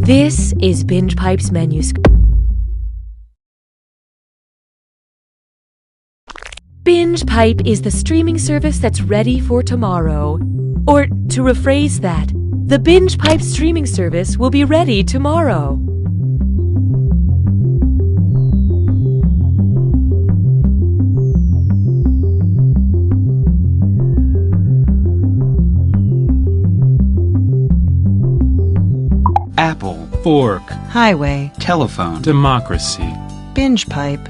This is Binge Pipe's menu. Binge Pipe is the streaming service that's ready for tomorrow. Or, to rephrase that, the Binge Pipe streaming service will be ready tomorrow. Apple, fork, highway, telephone, democracy. Binge Pipe.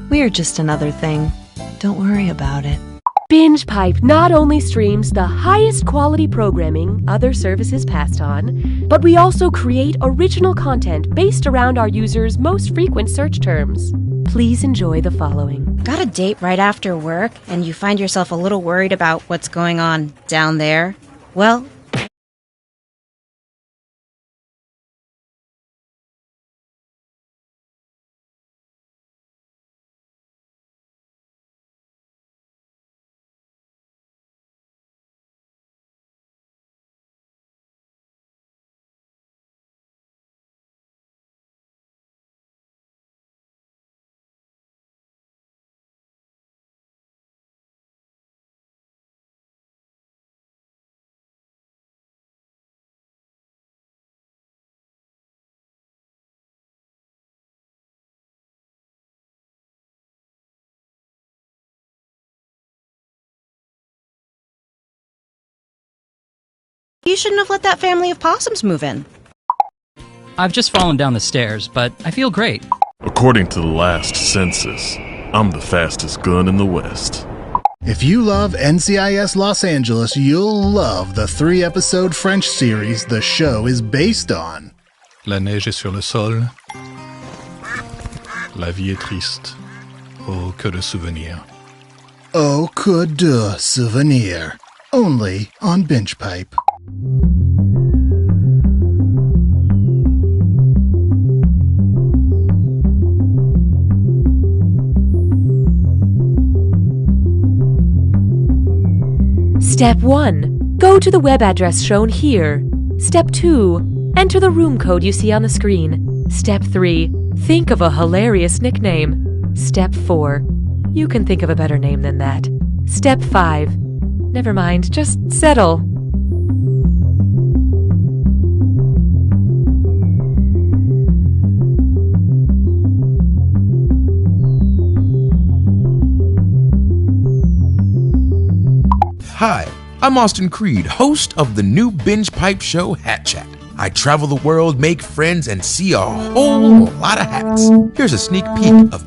We're just another thing. Don't worry about it. Binge Pipe not only streams the highest quality programming other services passed on, but we also create original content based around our users' most frequent search terms. Please enjoy the following. Got a date right after work, and you find yourself a little worried about what's going on down there? Well, you shouldn't have let that family of possums move in. I've just fallen down the stairs, but I feel great. According to the last census, I'm the fastest gun in the West. If you love NCIS Los Angeles, you'll love the 3-episode French series the show is based on. La neige est sur le sol. La vie est triste. Oh, que de souvenirs. Oh, que de souvenirs. Only on Binge Pipe. Step 1. Go to the web address shown here. Step 2. Enter the room code you see on the screen. Step 3. Think of a hilarious nickname. Step 4. You can think of a better name than that. Step 5. Never mind, just settle. Hi, I'm Austin Creed, host of the new Binge Pipe show Hat Chat. I travel the world, make friends, and see a whole lot of hats. Here's a sneak peek of...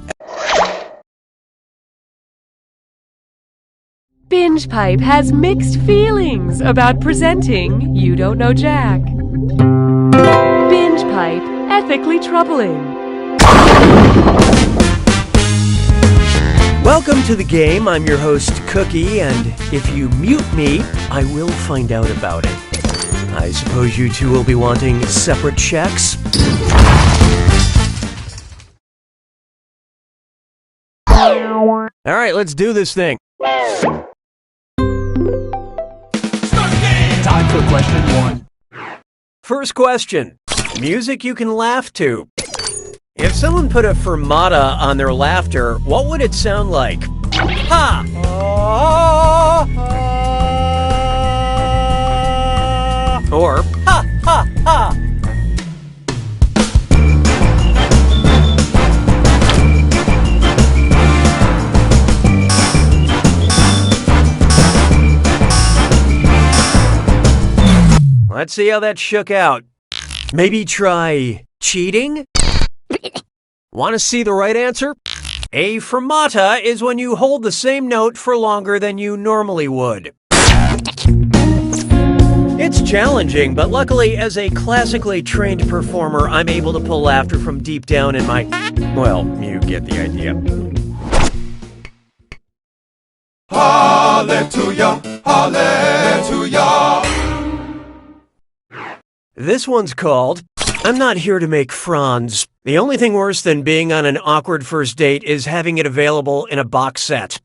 Binge Pipe has mixed feelings about presenting You Don't Know Jack. Binge Pipe, ethically troubling. Welcome to the game. I'm your host, Cookie, and if you mute me, I will find out about it. I suppose you two will be wanting separate checks? Alright, let's do this thing. Time for question 1. First question. Music you can laugh to. If someone put a fermata on their laughter, what would it sound like? Ha! Or ha ha ha! Let's see how that shook out. Maybe try cheating? Want to see the right answer? A fermata is when you hold the same note for longer than you normally would. It's challenging, but luckily, as a classically trained performer, I'm able to pull laughter from deep down in my... Well, you get the idea. Hallelujah, hallelujah. This one's called, I'm Not Here to Make Franz. The only thing worse than being on an awkward first date is having it available in a box set.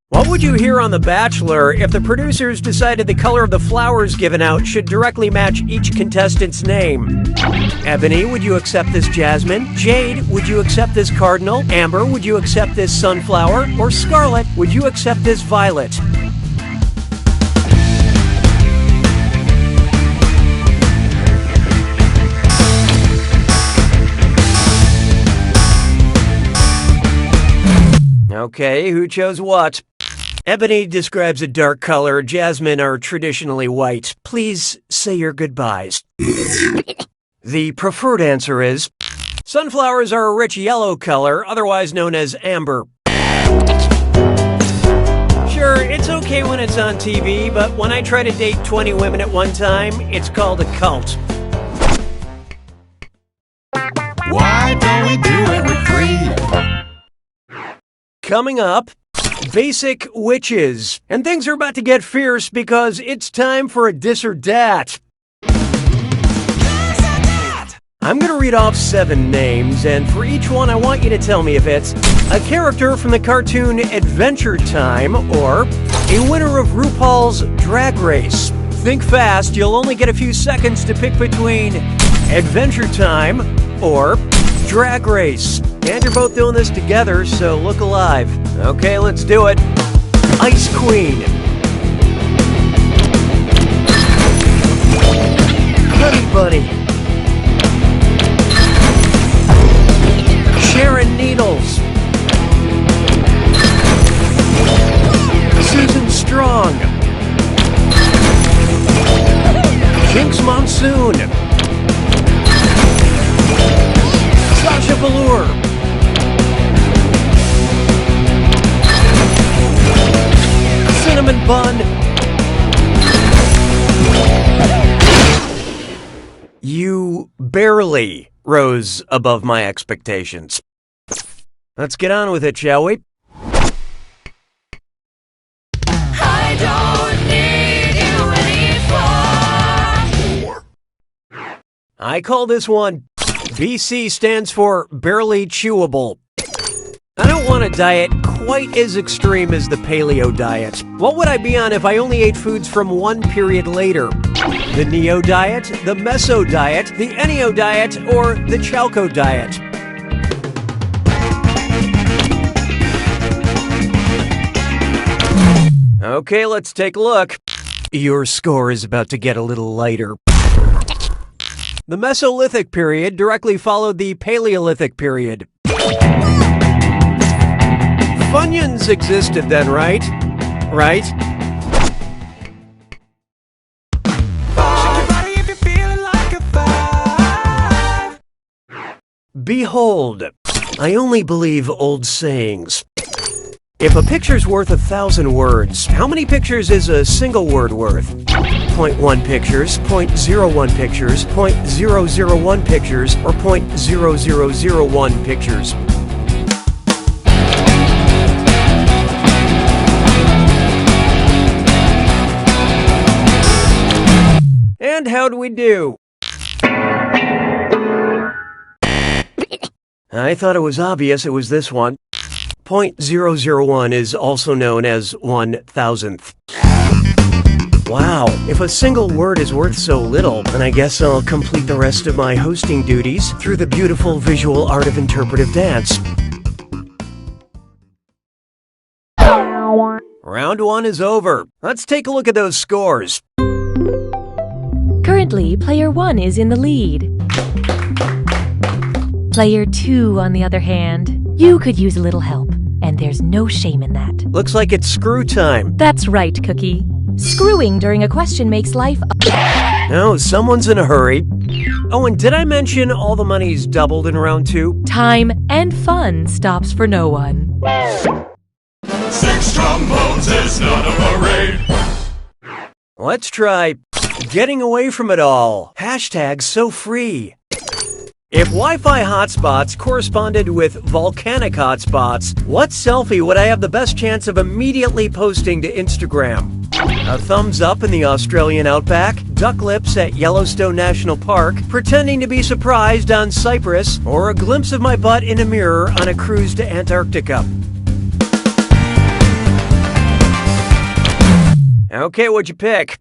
What What would you hear on The Bachelor if the producers decided the color of the flowers given out should directly match each contestant's name? Ebony, would you accept this jasmine? Jade, would you accept this cardinal? Amber, would you accept this sunflower? Or Scarlet, would you accept this violet? Okay, who chose what? Ebony describes a dark color, jasmine are traditionally white. Please say your goodbyes. The preferred answer is, sunflowers are a rich yellow color, otherwise known as amber. Sure, it's okay when it's on TV, but when I try to date 20 women at one time, it's called a cult. Why don't we do it with free? Coming up, basic witches. And things are about to get fierce because it's time for a Dis or Dat. I'm going to read off 7 names, and for each one I want you to tell me if it's a character from the cartoon Adventure Time or a winner of RuPaul's Drag Race. Think fast, you'll only get a few seconds to pick between Adventure Time or Drag Race. And you're both doing this together, so look alive. Okay, let's do it. Ice Queen. Honey Bunny. Sharon Needles. Susan Strong. Jinkx Monsoon. Sasha Velour. Cinnamon Bun. You barely rose above my expectations. Let's get on with it, shall we? I don't need you anymore. I call this one BC stands for barely chewable. I don't want a diet quite as extreme as the paleo diet. What would I be on if I only ate foods from one period later? The Neo diet, the Meso diet, the Ennio diet, or the Chalco diet? Okay, let's take a look. Your score is about to get a little lighter. The Mesolithic period directly followed the Paleolithic period. Funyuns existed then, right? Right? Behold, I only believe old sayings. If a picture's worth 1,000 words, how many pictures is a single word worth? 0.1 pictures, 0.01 pictures, 0.001 pictures, or 0.0001 pictures? And how do we do? I thought it was obvious it was this one. 0.001 is also known as 1,000th. Wow, if a single word is worth so little, then I guess I'll complete the rest of my hosting duties through the beautiful visual art of interpretive dance. Round 1 is over. Let's take a look at those scores. Currently, player 1 is in the lead. Player 2, on the other hand, you could use a little help, and there's no shame in that. Looks like it's screw time. That's right, Cookie. Screwing during a question makes life... Oh, someone's in a hurry. Oh, and did I mention all the money's doubled in round 2? Time and fun stops for no one. 6 trombones is not a parade. Let's try getting away from it all. Hashtag so free. If Wi-Fi hotspots corresponded with volcanic hotspots, what selfie would I have the best chance of immediately posting to Instagram? A thumbs up in the Australian outback, duck lips at Yellowstone National Park, pretending to be surprised on Cyprus, or a glimpse of my butt in a mirror on a cruise to Antarctica? Okay, what'd you pick?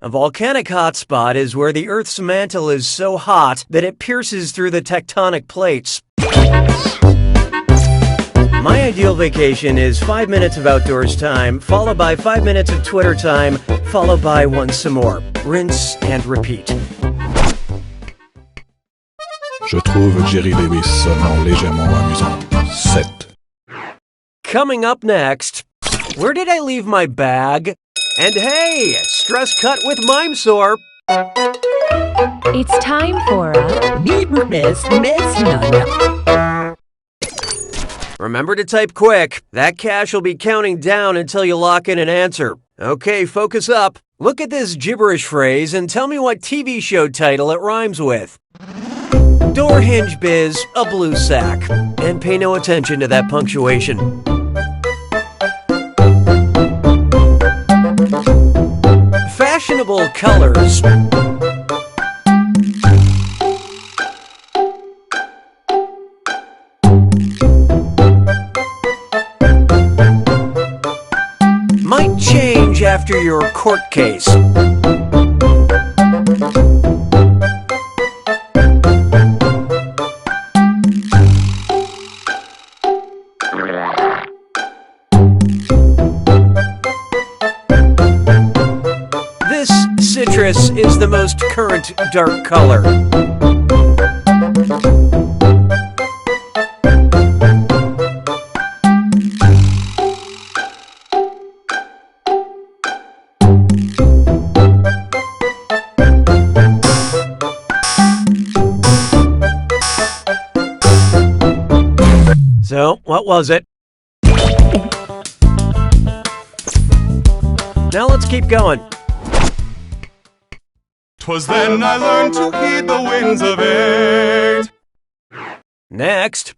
A volcanic hotspot is where the Earth's mantle is so hot that it pierces through the tectonic plates. My ideal vacation is 5 minutes of outdoors time, followed by 5 minutes of Twitter time, followed by one some more. Rinse and repeat. Je trouve Jerry Lewis seulement légèrement amusant. 7. Coming up next, where did I leave my bag? And hey, stress cut with Mimesore. It's time for a Miss Nana. Remember to type quick. That cache will be counting down until you lock in an answer. Okay, focus up. Look at this gibberish phrase and tell me what TV show title it rhymes with. Door hinge biz, a blue sack. And pay no attention to that punctuation. Fashionable colors. Might change after your court case. This citrus is the most current dark color. So, what was it? Now let's keep going. 'Twas then I learned to heed the winds of eight. Next,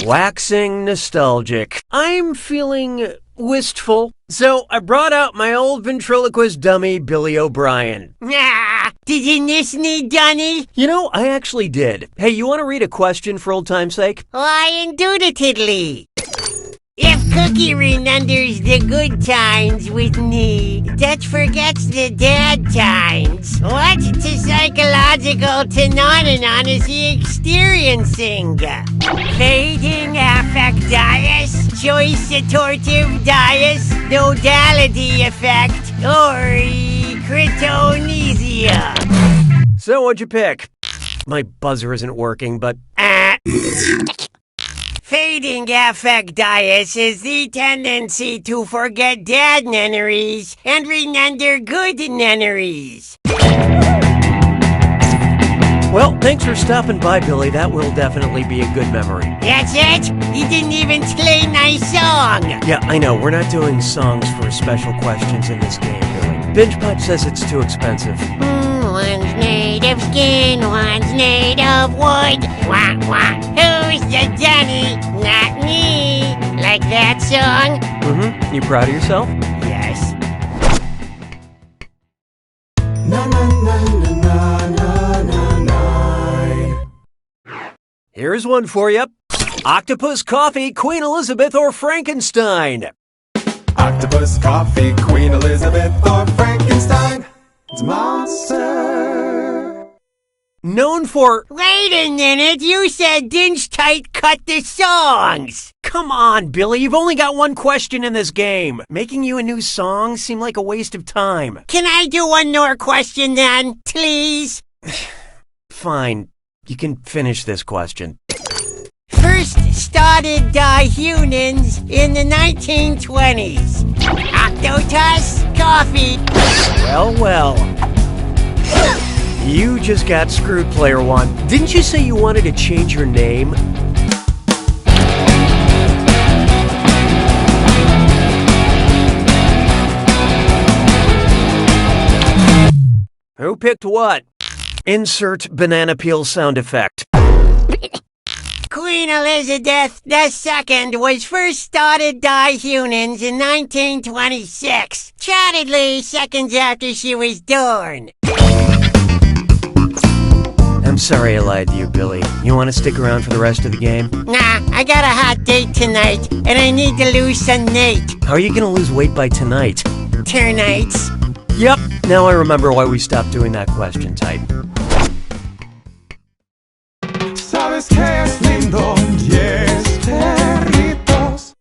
waxing nostalgic. I'm feeling wistful, so I brought out my old ventriloquist dummy, Billy O'Brien. Nah, did you miss me, Dunny? You know, I actually did. Hey, you want to read a question for old time's sake? Why, undoubtedly. If Cookie remembers the good times with me, Dutch forgets the bad times. What's the psychological phenomenon is he experiencing? Fading affect bias, choice attortive bias, nodality effect, or critonesia. So what'd you pick? My buzzer isn't working, but... Fading affect bias is the tendency to forget bad memories and remember good memories. Well, thanks for stopping by, Billy. That will definitely be a good memory. That's it? You didn't even play my song. Yeah, I know. We're not doing songs for special questions in this game, Billy. Binge Pipe says it's too expensive. One's made of skin, one's made of wood. Wah, wah. Who's the Johnny? Not me. Like that song? Mm-hmm. You proud of yourself? Yes. Na na na na na na na. Here's one for you. Octopus, coffee, Queen Elizabeth, or Frankenstein? Octopus, coffee, Queen Elizabeth, or Frankenstein? It's monster. Known for... Wait a minute, you said Dinge Tight cut the songs. Come on, Billy, you've only got one question in this game. Making you a new song seemed like a waste of time. Can I do one more question then, please? Fine, you can finish this question. First started by humans in the 1920s. Octopus, coffee. Well. You just got screwed, player one. Didn't you say you wanted to change your name? Who picked what? Insert banana peel sound effect. Queen Elizabeth II was first started by humans in 1926. Chartedly seconds after she was born. I'm sorry I lied to you, Billy. You want to stick around for the rest of the game? Nah, I got a hot date tonight, and I need to lose some weight. How are you going to lose weight by tonight? Ternites. Yep, now I remember why we stopped doing that question type. Sabes que es lindo, 10 perritos.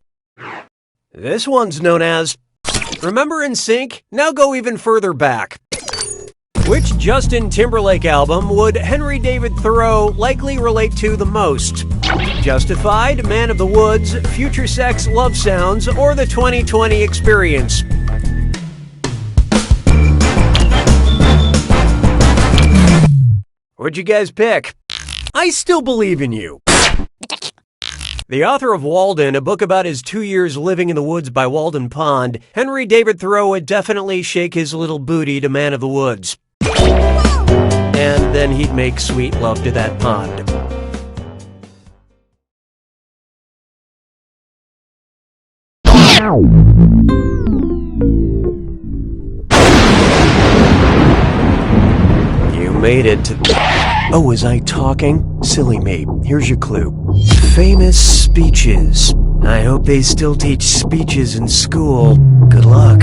This one's known as Remember NSYNC? Now go even further back. Which Justin Timberlake album would Henry David Thoreau likely relate to the most? Justified, Man of the Woods, Future Sex, Love Sounds, or the 2020 Experience? What'd you guys pick? I still believe in you. The author of Walden, a book about his 2 years living in the woods by Walden Pond, Henry David Thoreau would definitely shake his little booty to Man of the Woods. And then he'd make sweet love to that pond. You made it to... Oh, was I talking? Silly me. Here's your clue. Famous speeches. I hope they still teach speeches in school. Good luck.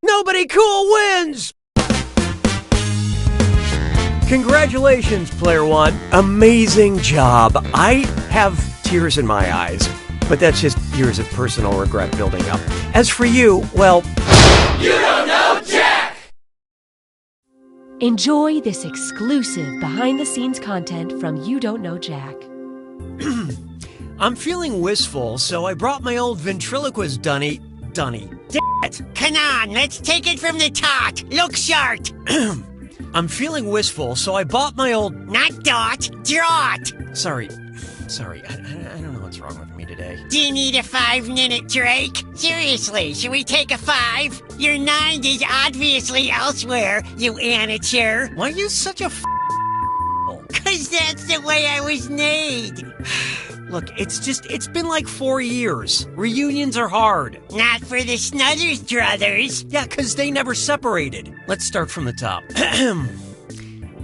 Nobody cool wins! Congratulations, Player One. Amazing job. I have tears in my eyes, but that's just years of personal regret building up. As for you, well... You don't know Jack! Enjoy this exclusive behind-the-scenes content from You Don't Know Jack. I'm feeling wistful, so I brought my old ventriloquist dunny. Damn it! Come on, let's take it from the top. Look sharp. I'm feeling wistful, so I bought my old... Not dot, draught. Sorry. I don't know what's wrong with me today. Do you need a 5-minute break? Seriously, should we take a 5? Your mind is obviously elsewhere, you amateur. Why are you such a Cause that's the way I was made. Look, it's been like 4 years. Reunions are hard. Not for the Snuthers brothers. Yeah, cause they never separated. Let's start from the top.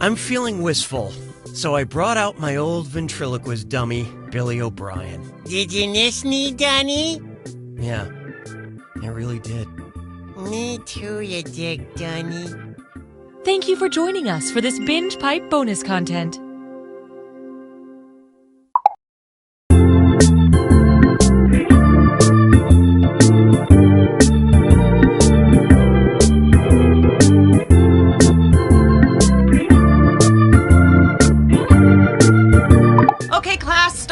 I'm feeling wistful, so I brought out my old ventriloquist dummy, Billy O'Brien. Did you miss me, Dunny? Yeah, I really did. Me too, you dick, Dunny. Thank you for joining us for this Binge Pipe bonus content.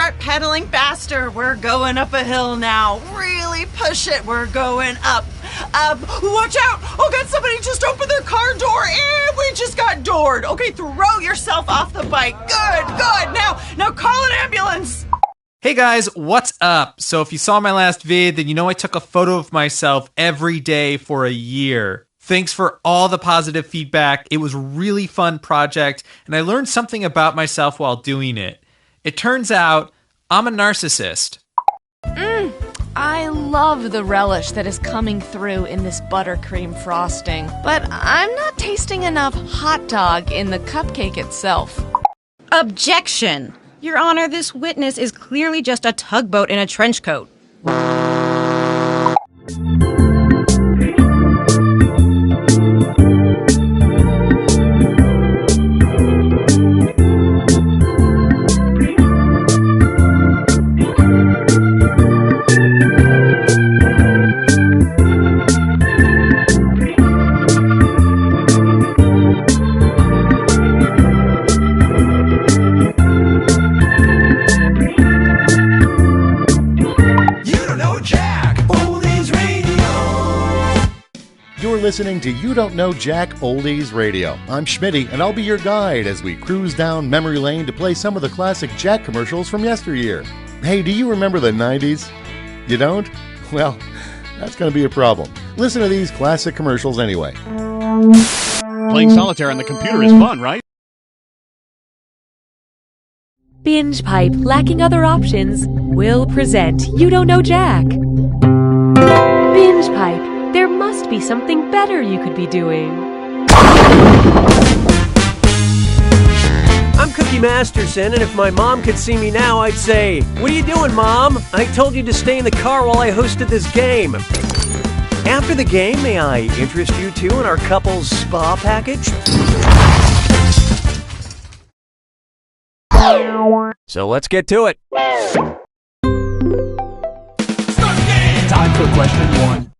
Start pedaling faster. We're going up a hill now. Really push it. We're going up. Watch out. Oh, God, somebody just opened their car door and we just got doored. Okay, throw yourself off the bike. Good. Now call an ambulance. Hey guys, what's up? So if you saw my last vid, then you know I took a photo of myself every day for a year. Thanks for all the positive feedback. It was a really fun project, and I learned something about myself while doing it. It turns out I'm a narcissist. I love the relish that is coming through in this buttercream frosting, but I'm not tasting enough hot dog in the cupcake itself. Objection! Your Honor, this witness is clearly just a tugboat in a trench coat. Listening to You Don't Know Jack Oldies Radio. I'm Schmitty, and I'll be your guide as we cruise down memory lane to play some of the classic Jack commercials from yesteryear. Hey, do you remember the 90s? You don't? Well, that's going to be a problem. Listen to these classic commercials anyway. Playing solitaire on the computer is fun, right? Binge Pipe, lacking other options, will present You Don't Know Jack. Binge Pipe. There must be something better you could be doing. I'm Cookie Masterson, and if my mom could see me now, I'd say, "What are you doing, Mom? I told you to stay in the car while I hosted this game." After the game, may I interest you two in our couple's spa package? So let's get to it. Time for question 1.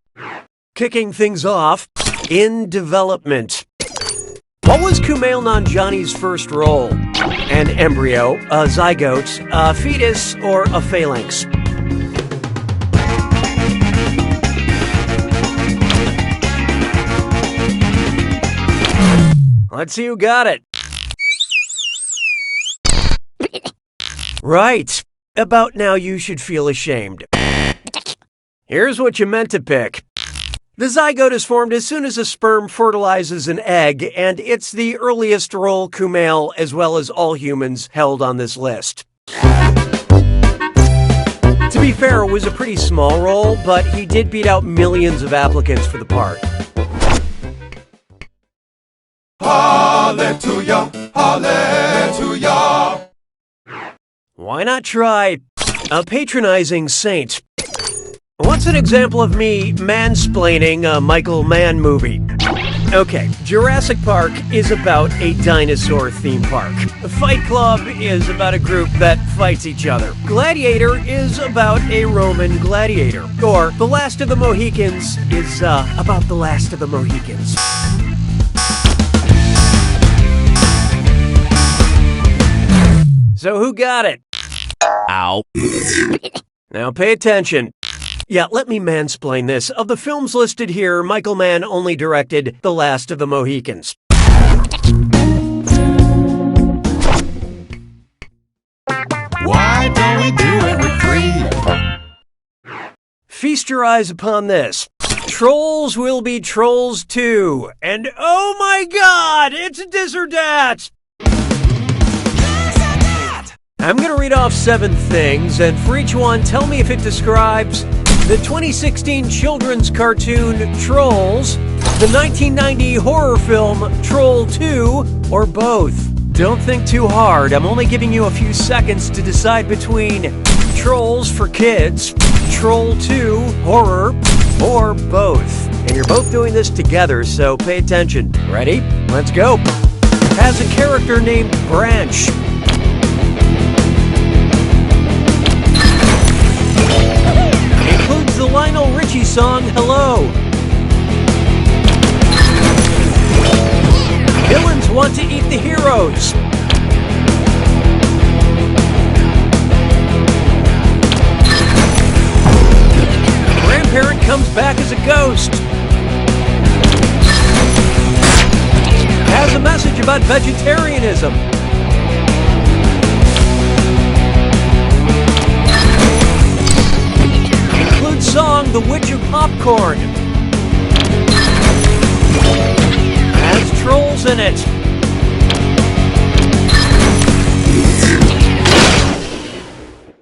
Kicking things off, in development. What was Kumail Nanjiani's first role? An embryo, a zygote, a fetus, or a phalanx? Let's see who got it. Right. About now you should feel ashamed. Here's what you meant to pick. The zygote is formed as soon as a sperm fertilizes an egg, and it's the earliest role Kumail, as well as all humans, held on this list. To be fair, it was a pretty small role, but he did beat out millions of applicants for the part. Hallelujah, hallelujah. Why not try a patronizing saint? What's an example of me mansplaining a Michael Mann movie? Okay, Jurassic Park is about a dinosaur theme park. Fight Club is about a group that fights each other. Gladiator is about a Roman gladiator. Or The Last of the Mohicans is about the last of the Mohicans. So who got it? Ow. Now pay attention. Yeah, let me mansplain this. Of the films listed here, Michael Mann only directed The Last of the Mohicans. Why don't we do it for free? Feast your eyes upon this. Trolls will be trolls too. And oh my god, it's this or that! I'm going to read off 7 things, and for each one, tell me if it describes the 2016 children's cartoon Trolls, the 1990 horror film Troll 2, or both. Don't think too hard. I'm only giving you a few seconds to decide between Trolls for kids, Troll 2, horror, or both. And you're both doing this together, so pay attention. Ready? Let's go. Has a character named Branch. Includes the Lionel Richie song Hello. Villains want to eat the heroes. back as a ghost. Has a message about vegetarianism. Includes song The Witch of Popcorn. Has trolls in it.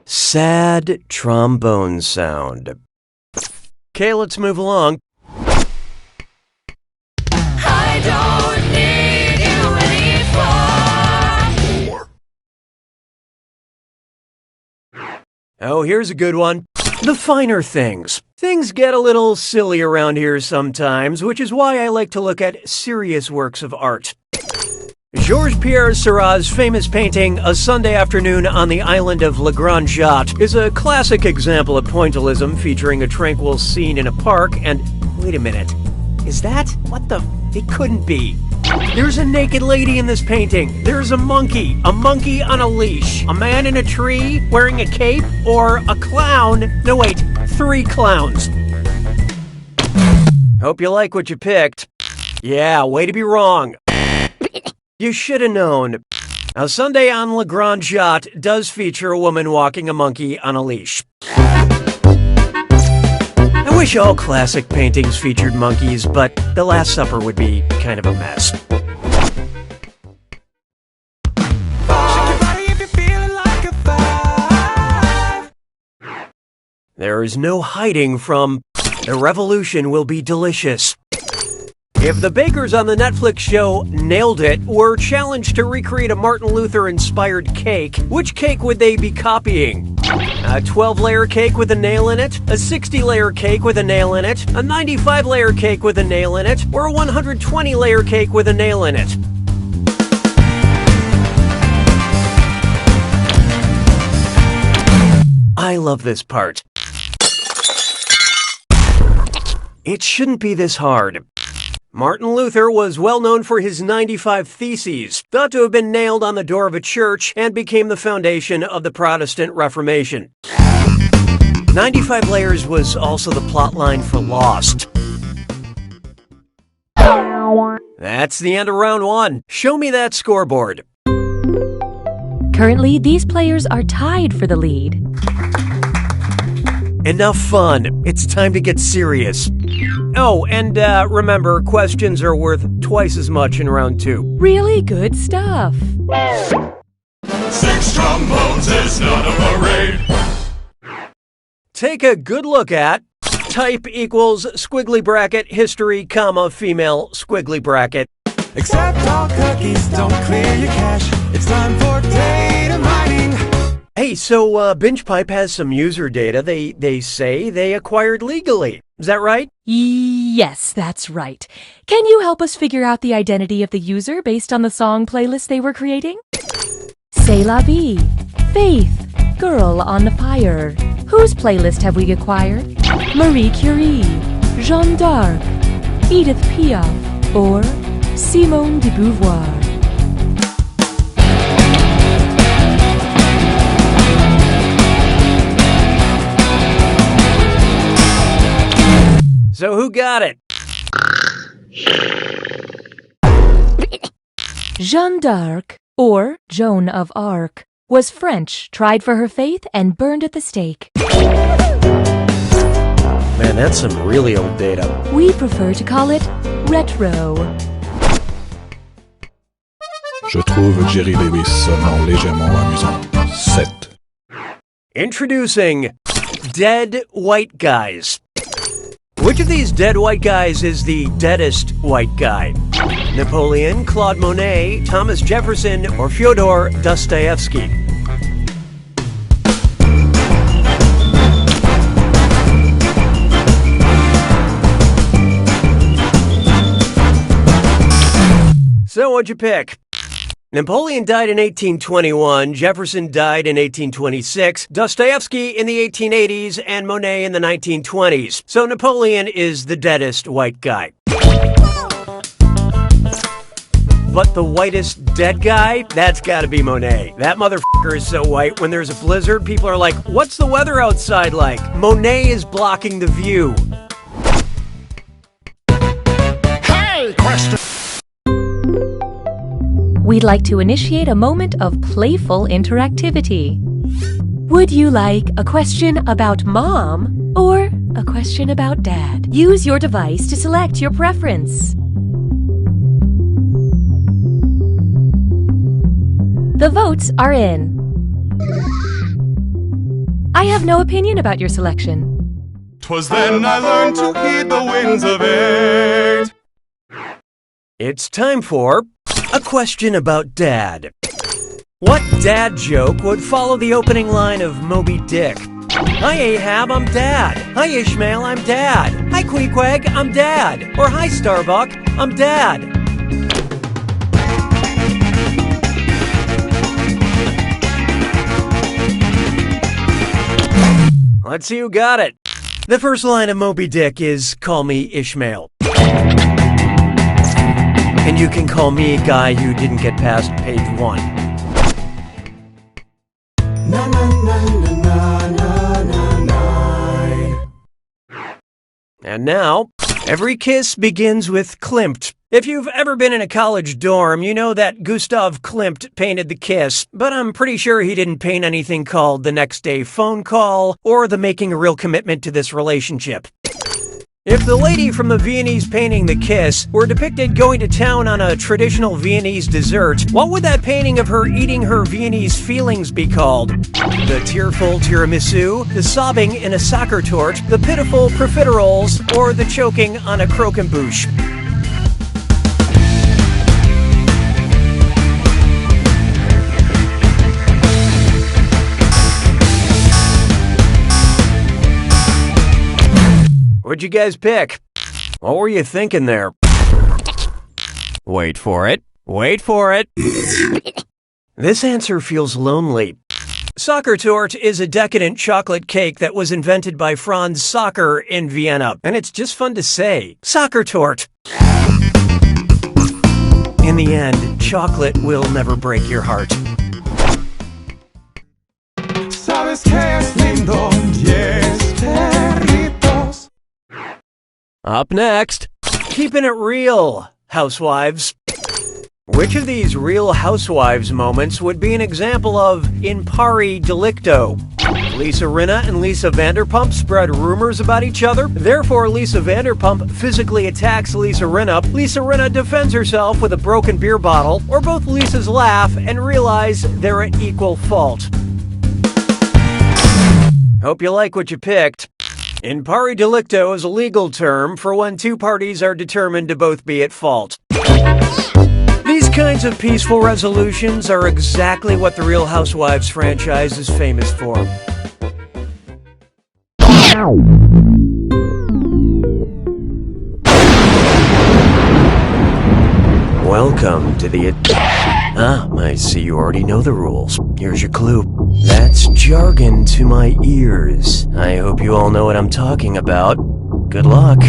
Sad trombone sound. Okay, let's move along. I don't need you anymore. Oh, here's a good one. The finer things. Things get a little silly around here sometimes, which is why I like to look at serious works of art. Georges-Pierre Seurat's famous painting, A Sunday Afternoon on the Island of Le Grand Jatte, is a classic example of pointillism featuring a tranquil scene in a park and... Wait a minute. Is that? What the... It couldn't be. There's a naked lady in this painting. There's a monkey on a leash, a man in a tree wearing a cape, or a clown. No, wait, 3 clowns. Hope you like what you picked. Yeah, way to be wrong. You should have known. A Sunday on Le Grand Jatte does feature a woman walking a monkey on a leash. I wish all classic paintings featured monkeys, but The Last Supper would be kind of a mess. There is no hiding from The Revolution Will Be Delicious. If the bakers on the Netflix show Nailed It were challenged to recreate a Martin Luther-inspired cake, which cake would they be copying? A 12-layer cake with a nail in it? A 60-layer cake with a nail in it? A 95-layer cake with a nail in it? Or a 120-layer cake with a nail in it? I love this part. It shouldn't be this hard. Martin Luther was well known for his 95 Theses, thought to have been nailed on the door of a church, and became the foundation of the Protestant Reformation. 95 Layers was also the plotline for Lost. That's the end of round 1. Show me that scoreboard. Currently, these players are tied for the lead. Enough fun. It's time to get serious. Oh, and remember, questions are worth twice as much in round 2. Really good stuff. 6 trombones is not a parade. Take a good look at type equals squiggly bracket history, comma, female squiggly bracket. Accept all cookies, don't clear your cache. It's time for data mining. Hey, so BingePipe has some user data they say they acquired legally. Is that right? Yes, that's right. Can you help us figure out the identity of the user based on the song playlist they were creating? C'est la vie, Faith, Girl on Fire. Whose playlist have we acquired? Marie Curie, Jeanne d'Arc, Edith Piaf, or Simone de Beauvoir? So who got it? Jeanne d'Arc, or Joan of Arc, was French, tried for her faith, and burned at the stake. Man, that's some really old data. We prefer to call it retro. Je trouve Jerry Lewis sonnant légèrement amusant. 7. Introducing Dead White Guys. Which of these dead white guys is the deadest white guy? Napoleon, Claude Monet, Thomas Jefferson, or Fyodor Dostoevsky? So what'd you pick? Napoleon died in 1821, Jefferson died in 1826, Dostoevsky in the 1880s, and Monet in the 1920s. So Napoleon is the deadest white guy. But the whitest dead guy? That's gotta be Monet. That motherfucker is so white, when there's a blizzard, people are like, what's the weather outside like? Monet is blocking the view. Okay, question. We'd like to initiate a moment of playful interactivity. Would you like a question about mom or a question about dad? Use your device to select your preference. The votes are in. I have no opinion about your selection. 'Twas then I learned to heed the winds of eight. It's time for a question about dad. What dad joke would follow the opening line of Moby Dick? Hi Ahab, I'm dad. Hi Ishmael, I'm dad. Hi Queequeg, I'm dad. Or hi Starbuck, I'm dad. Let's see who got it. The first line of Moby Dick is, call me Ishmael. And you can call me a guy who didn't get past page 1. And now, every kiss begins with Klimt. If you've ever been in a college dorm, you know that Gustav Klimt painted the kiss, but I'm pretty sure he didn't paint anything called The Next Day Phone Call or The Making a Real Commitment to This Relationship. If the lady from the Viennese painting The Kiss were depicted going to town on a traditional Viennese dessert, what would that painting of her eating her Viennese feelings be called? The tearful tiramisu, the sobbing in a soccer tort, the pitiful profiteroles, or the choking on a croquembouche? What'd you guys pick? What were you thinking there? Wait for it. Wait for it. This answer feels lonely. Soccer Tort is a decadent chocolate cake that was invented by Franz Soccer in Vienna, and it's just fun to say. Soccer Tort. In the end, chocolate will never break your heart. Sabes que es lindo, yes, perritos. Up next, keeping it real, housewives. Which of these Real Housewives moments would be an example of in pari delicto? Lisa Rinna and Lisa Vanderpump spread rumors about each other. Therefore, Lisa Vanderpump physically attacks Lisa Rinna. Lisa Rinna defends herself with a broken beer bottle. Or both Lisas laugh and realize they're at equal fault. Hope you like what you picked. In pari delicto is a legal term for when two parties are determined to both be at fault. These kinds of peaceful resolutions are exactly what the Real Housewives franchise is famous for. Welcome to the... I see you already know the rules. Here's your clue. That's jargon to my ears. I hope you all know what I'm talking about. Good luck.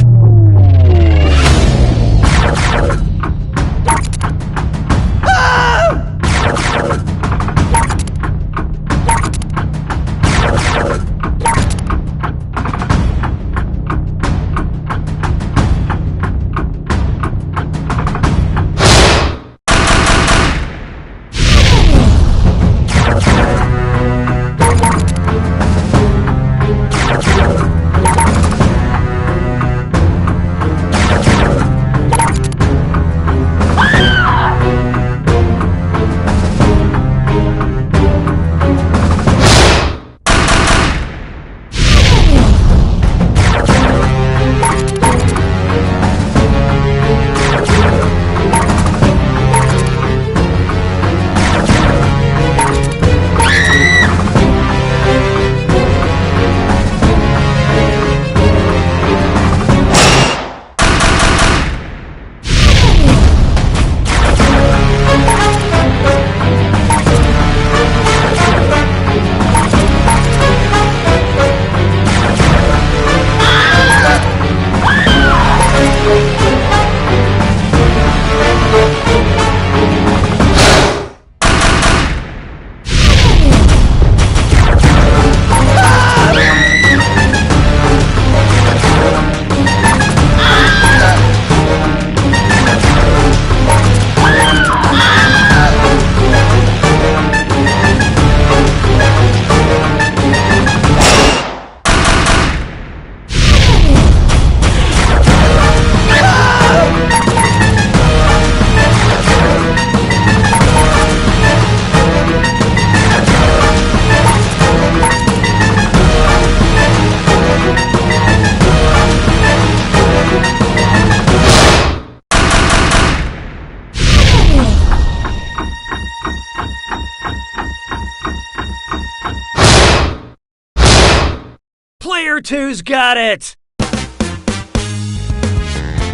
Player 2's got it!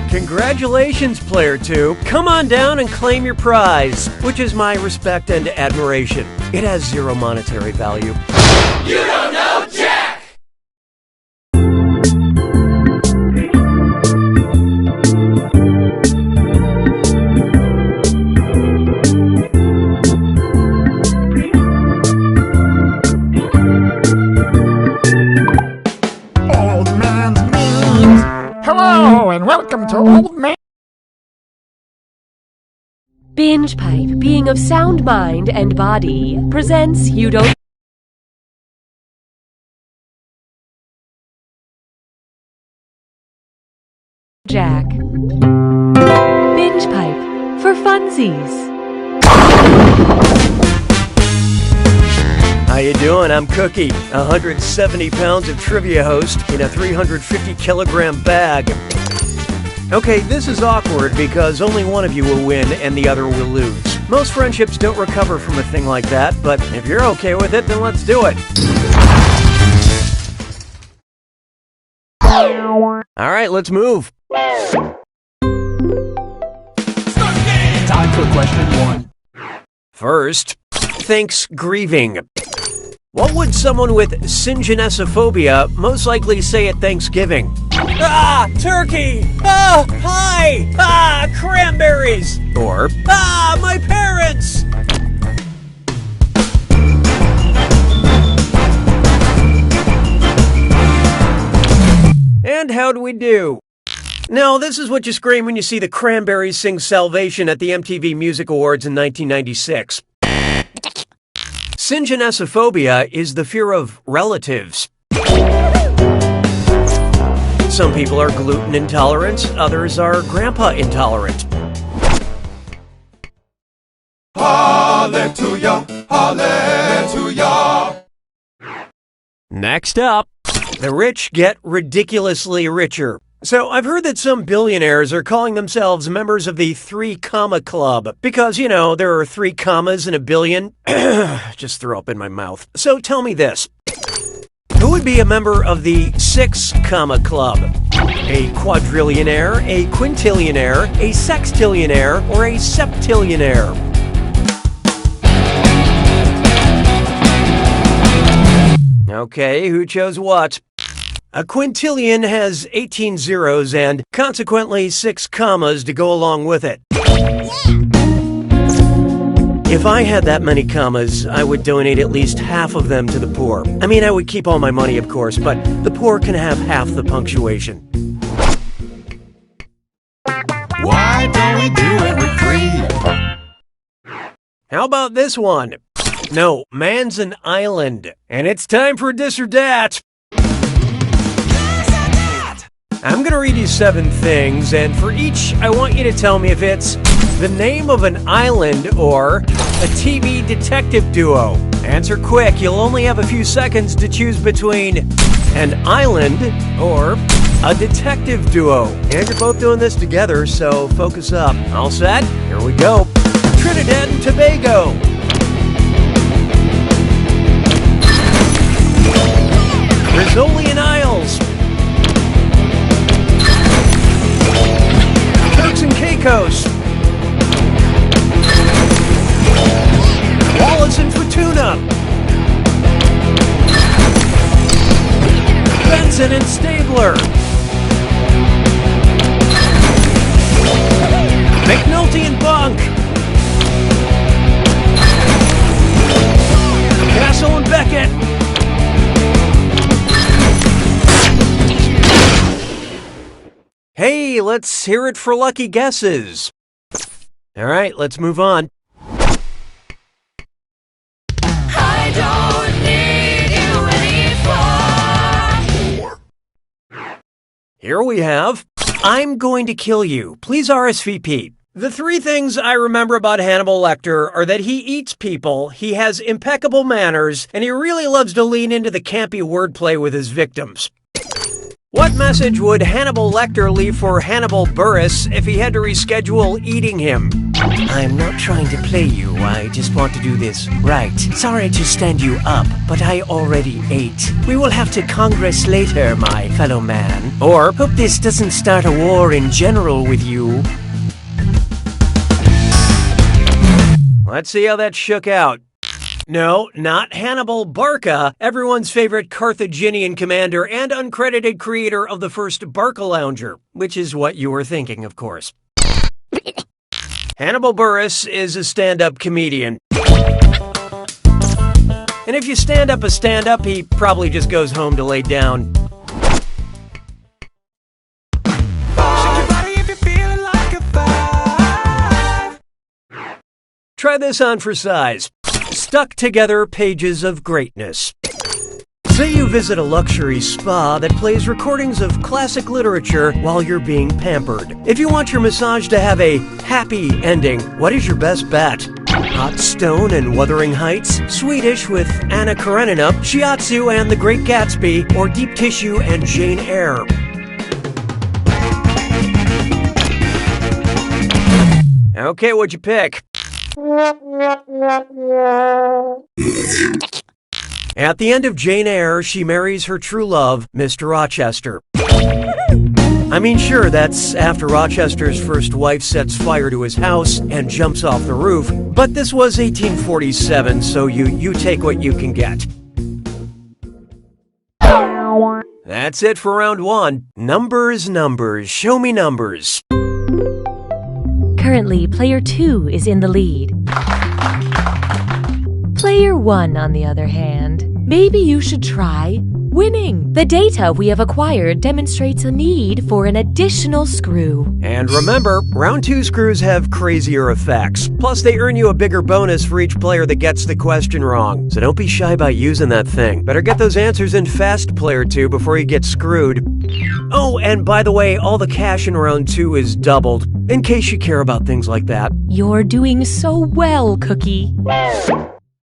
Congratulations, Player 2. Come on down and claim your prize, which is my respect and admiration. It has zero monetary value. You don't know Jack! Old Man's Memes. Hello and welcome to Old Man. Binge Pipe, being of sound mind and body, presents You Don't Jack. Binge Pipe, for funsies. How you doing? I'm Cookie, 170 pounds of trivia host in a 350-kilogram bag. Okay, this is awkward because only one of you will win and the other will lose. Most friendships don't recover from a thing like that, but if you're okay with it, then let's do it. All right, let's move. Time for question 1. First, thanks grieving. What would someone with syngenesiphobia most likely say at Thanksgiving? Ah, turkey! Ah, pie! Ah, cranberries! Or, ah, my parents! And how'd we do? Now, this is what you scream when you see the Cranberries sing Salvation at the MTV Music Awards in 1996. Syngenesiphobia is the fear of relatives. Some people are gluten intolerant, others are grandpa intolerant. Hallelujah, hallelujah. Next up, the rich get ridiculously richer. So I've heard that some billionaires are calling themselves members of the 3 Comma Club because, you know, there are 3 commas in a billion. Just throw up in my mouth. So tell me this. Who would be a member of the 6 Comma Club? A quadrillionaire, a quintillionaire, a sextillionaire, or a septillionaire? Okay, who chose what? A quintillion has 18 zeros and, consequently, 6 commas to go along with it. If I had that many commas, I would donate at least half of them to the poor. I mean, I would keep all my money, of course, but the poor can have half the punctuation. Why don't we do it with 3? How about this one? No, man's an island, and it's time for this or that. I'm going to read you 7 things, and for each, I want you to tell me if it's the name of an island or a TV detective duo. Answer quick. You'll only have a few seconds to choose between an island or a detective duo. And you're both doing this together, so focus up. All set? Here we go. Trinidad and Tobago. Rizzolian Isles. Turks and Caicos. Wallis and Futuna. Benson and Stabler. McNulty and Bunk. Castle and Beckett. Hey, let's hear it for lucky guesses. All right, let's move on. I don't need you anymore. Here we have, I'm going to kill you. Please RSVP. The 3 things I remember about Hannibal Lecter are that he eats people, he has impeccable manners, and he really loves to lean into the campy wordplay with his victims. What message would Hannibal Lecter leave for Hannibal Buress if he had to reschedule eating him? I'm not trying to play you, I just want to do this right. Sorry to stand you up, but I already ate. We will have to congress later, my fellow man. Or, hope this doesn't start a war in general with you. Let's see how that shook out. No, not Hannibal Barca, everyone's favorite Carthaginian commander and uncredited creator of the first Barca Lounger, which is what you were thinking, of course. Hannibal Buress is a stand-up comedian. And if you stand up a stand-up, he probably just goes home to lay down. Try this on for size. Stuck together pages of greatness. Say you visit a luxury spa that plays recordings of classic literature while you're being pampered. If you want your massage to have a happy ending, what is your best bet? Hot Stone and Wuthering Heights, Swedish with Anna Karenina, Shiatsu and The Great Gatsby, or Deep Tissue and Jane Eyre. Okay, what'd you pick? At the end of Jane Eyre, she marries her true love, Mr. Rochester. I mean, sure, that's after Rochester's first wife sets fire to his house and jumps off the roof, but this was 1847, so you take what you can get. That's it for round one. Numbers, show me numbers. Currently, player 2 is in the lead. Player 1, on the other hand, maybe you should try winning. The data we have acquired demonstrates a need for an additional screw. And remember, round 2 screws have crazier effects. Plus, they earn you a bigger bonus for each player that gets the question wrong. So don't be shy about using that thing. Better get those answers in fast, player 2, before you get screwed. Oh, and by the way, all the cash in round 2 is doubled, in case you care about things like that. You're doing so well, Cookie.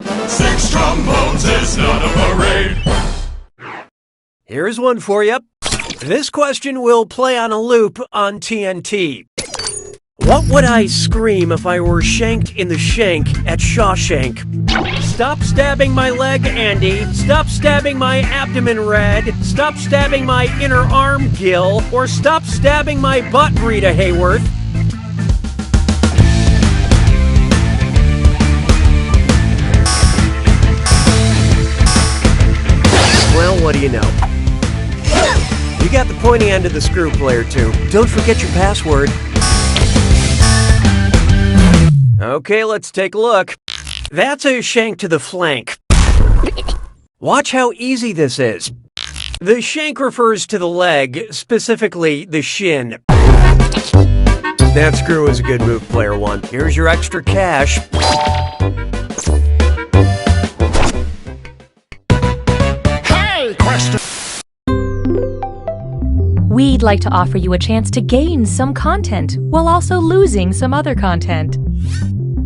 6 trombones is not a parade. Here's one for you. This question will play on a loop on TNT. What would I scream if I were shanked in the shank at Shawshank? Stop stabbing my leg, Andy. Stop stabbing my abdomen, Red. Stop stabbing my inner arm, Gil. Or stop stabbing my butt, Rita Hayworth. Well, what do you know? You got the pointy end of the screw, player 2. Don't forget your password. Okay, let's take a look. That's a shank to the flank. Watch how easy this is. The shank refers to the leg, specifically the shin. That screw is a good move, player 1. Here's your extra cash. Hey, question. We'd like to offer you a chance to gain some content while also losing some other content.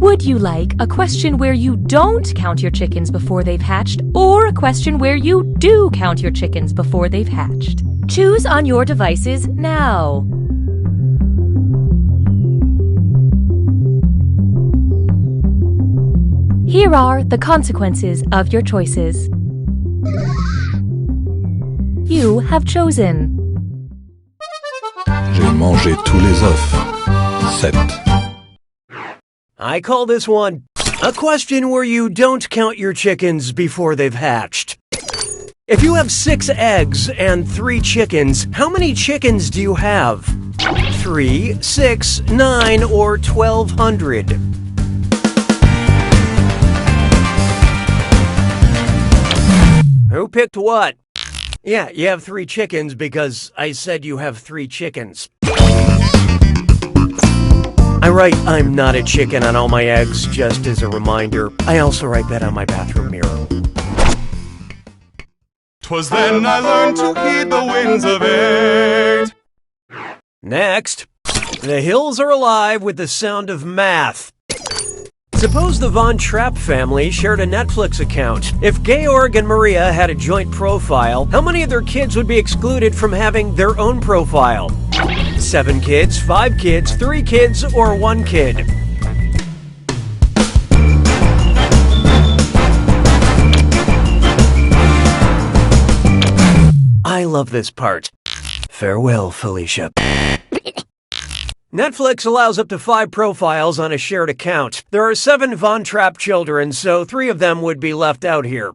Would you like a question where you don't count your chickens before they've hatched, or a question where you do count your chickens before they've hatched? Choose on your devices now. Here are the consequences of your choices. You have chosen. J'ai mangé tous les œufs. 7. I call this one a question where you don't count your chickens before they've hatched. If you have 6 eggs and 3 chickens, how many chickens do you have? 3, 6, 9, or 1,200? Who picked what? Yeah, you have 3 chickens because I said you have 3 chickens. I write I'm not a chicken on all my eggs just as a reminder. I also write that on my bathroom mirror. 'Twas then I learned to heed the winds of 8. Next, the hills are alive with the sound of math. Suppose the Von Trapp family shared a Netflix account. If Georg and Maria had a joint profile, how many of their kids would be excluded from having their own profile? 7 kids, 5 kids, 3 kids, or 1 kid? I love this part. Farewell, Felicia. Netflix allows up to 5 profiles on a shared account. There are 7 Von Trapp children, so 3 of them would be left out here.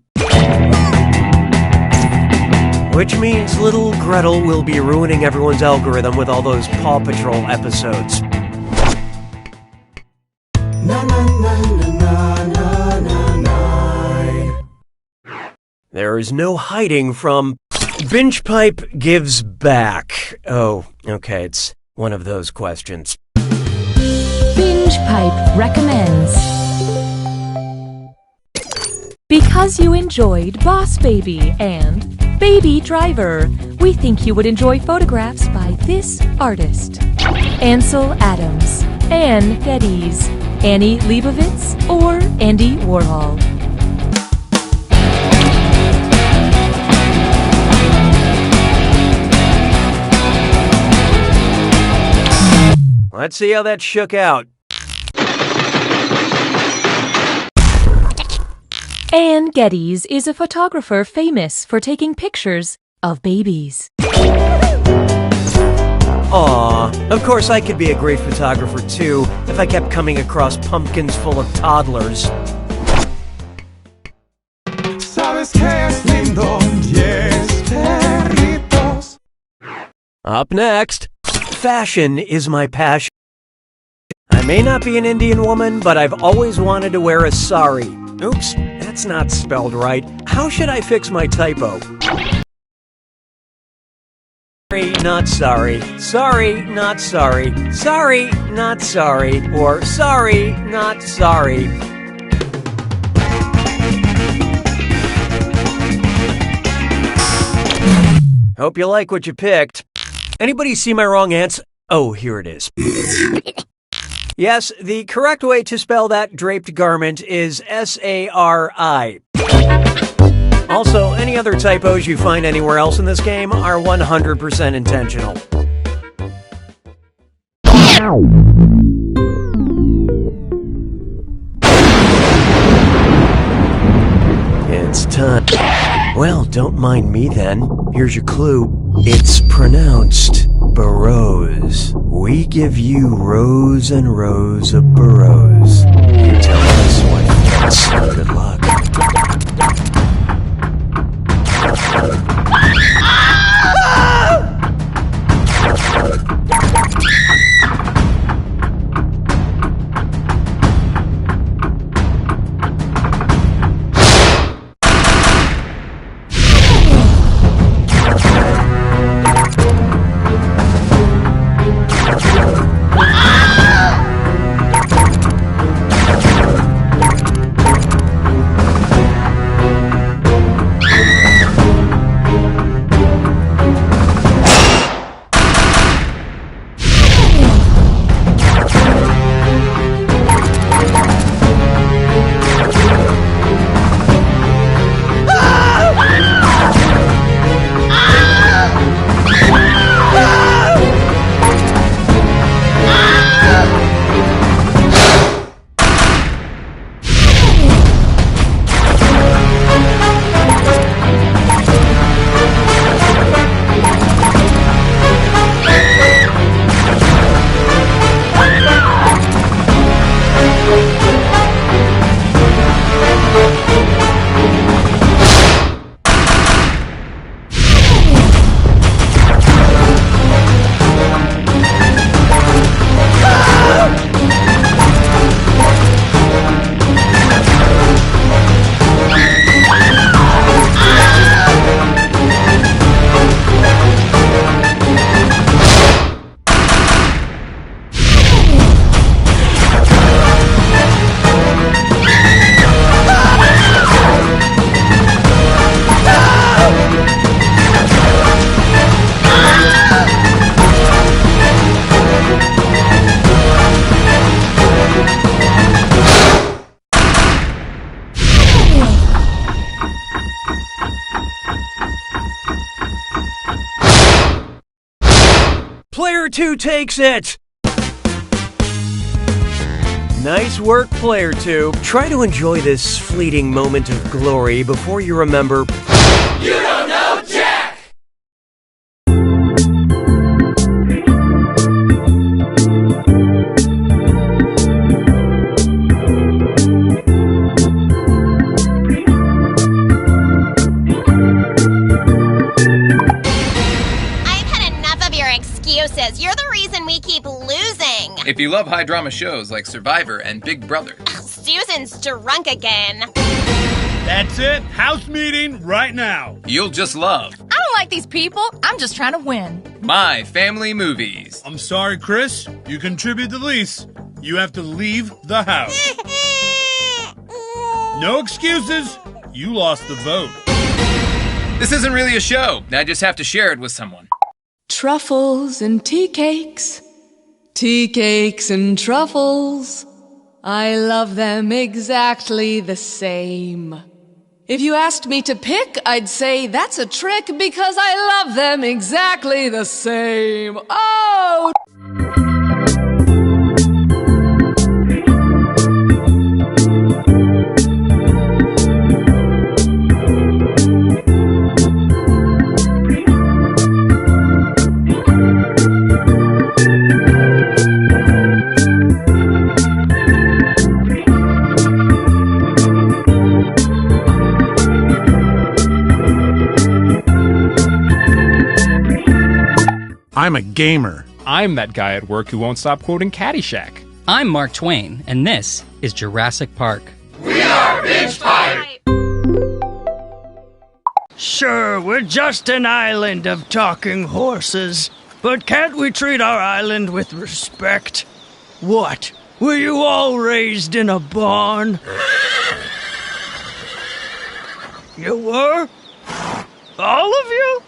Which means little Gretel will be ruining everyone's algorithm with all those Paw Patrol episodes. There is no hiding from... Binge Pipe gives back. Oh, okay, it's one of those questions. Binge Pipe recommends. Because you enjoyed Boss Baby and Baby Driver, we think you would enjoy photographs by this artist. Ansel Adams, Ann Geddes, Annie Leibovitz, or Andy Warhol. Let's see how that shook out. Ann Geddes is a photographer famous for taking pictures of babies. Aw, of course I could be a great photographer too if I kept coming across pumpkins full of toddlers. Up next, fashion is my passion. I may not be an Indian woman, but I've always wanted to wear a sari. Oops, that's not spelled right. How should I fix my typo? Sorry, not sorry. Sorry, not sorry. Sorry, not sorry. Or sorry, not sorry. Hope you like what you picked. Anybody see my wrong answer? Oh, here it is. Yes, the correct way to spell that draped garment is S-A-R-I. Also, any other typos you find anywhere else in this game are 100% intentional. It's time. Well, don't mind me then. Here's your clue. It's pronounced burrows. We give you rows and rows of burrows. You tell us what fits. Good luck. Player 2 takes it! Nice work, Player 2. Try to enjoy this fleeting moment of glory before you remember... You don't know Jack! I've had enough of your excuses. You're the reason we keep losing. If you love high drama shows like Survivor and Big Brother. Susan's drunk again. That's it. House meeting right now. You'll just love I don't like these people. I'm just trying to win. My Family Movies. I'm sorry, Chris. You contribute the least. You have to leave the house. No excuses. You lost the vote. This isn't really a show. I just have to share it with someone. Truffles and tea cakes. Tea cakes and truffles. I love them exactly the same. If you asked me to pick, I'd say that's a trick because I love them exactly the same. Oh! I'm a gamer. I'm that guy at work who won't stop quoting Caddyshack. I'm Mark Twain, and this is Jurassic Park. We are Binge Pipe! Sure, we're just an island of talking horses, but can't we treat our island with respect? What? Were you all raised in a barn? You were? All of you?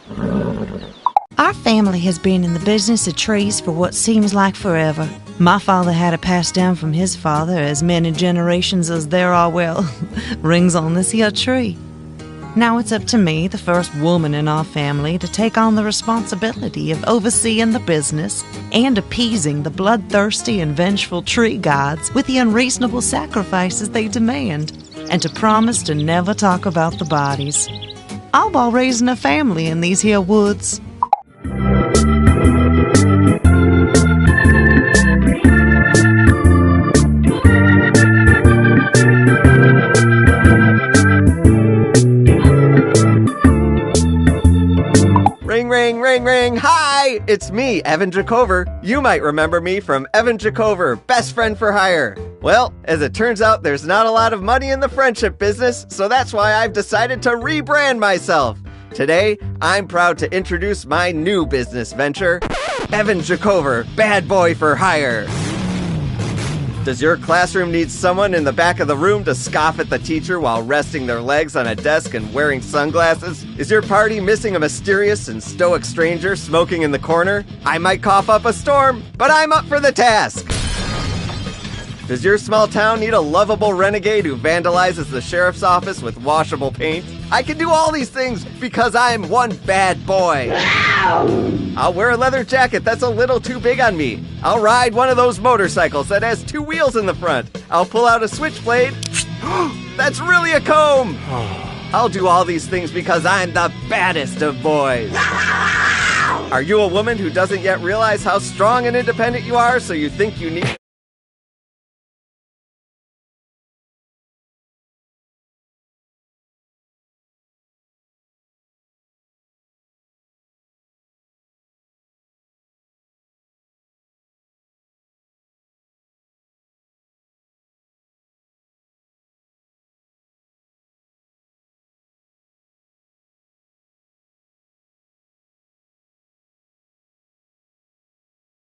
Our family has been in the business of trees for what seems like forever. My father had it passed down from his father as many generations as there are, well, rings on this here tree. Now it's up to me, the first woman in our family, to take on the responsibility of overseeing the business and appeasing the bloodthirsty and vengeful tree gods with the unreasonable sacrifices they demand, and to promise to never talk about the bodies. All while raising a family in these here woods. Ring, ring, ring, ring. Hi, it's me, Evan Jacover. You might remember me from Evan Jacover, Best Friend for Hire. Well, as it turns out, there's not a lot of money in the friendship business, so that's why I've decided to rebrand myself. Today, I'm proud to introduce my new business venture, Evan Jacover, Bad Boy for Hire. Does your classroom need someone in the back of the room to scoff at the teacher while resting their legs on a desk and wearing sunglasses? Is your party missing a mysterious and stoic stranger smoking in the corner? I might cough up a storm, but I'm up for the task. Does your small town need a lovable renegade who vandalizes the sheriff's office with washable paint? I can do all these things because I'm one bad boy. I'll wear a leather jacket that's a little too big on me. I'll ride one of those motorcycles that has 2 wheels in the front. I'll pull out a switchblade. That's really a comb. I'll do all these things because I'm the baddest of boys. Are you a woman who doesn't yet realize how strong and independent you are, so you think you need...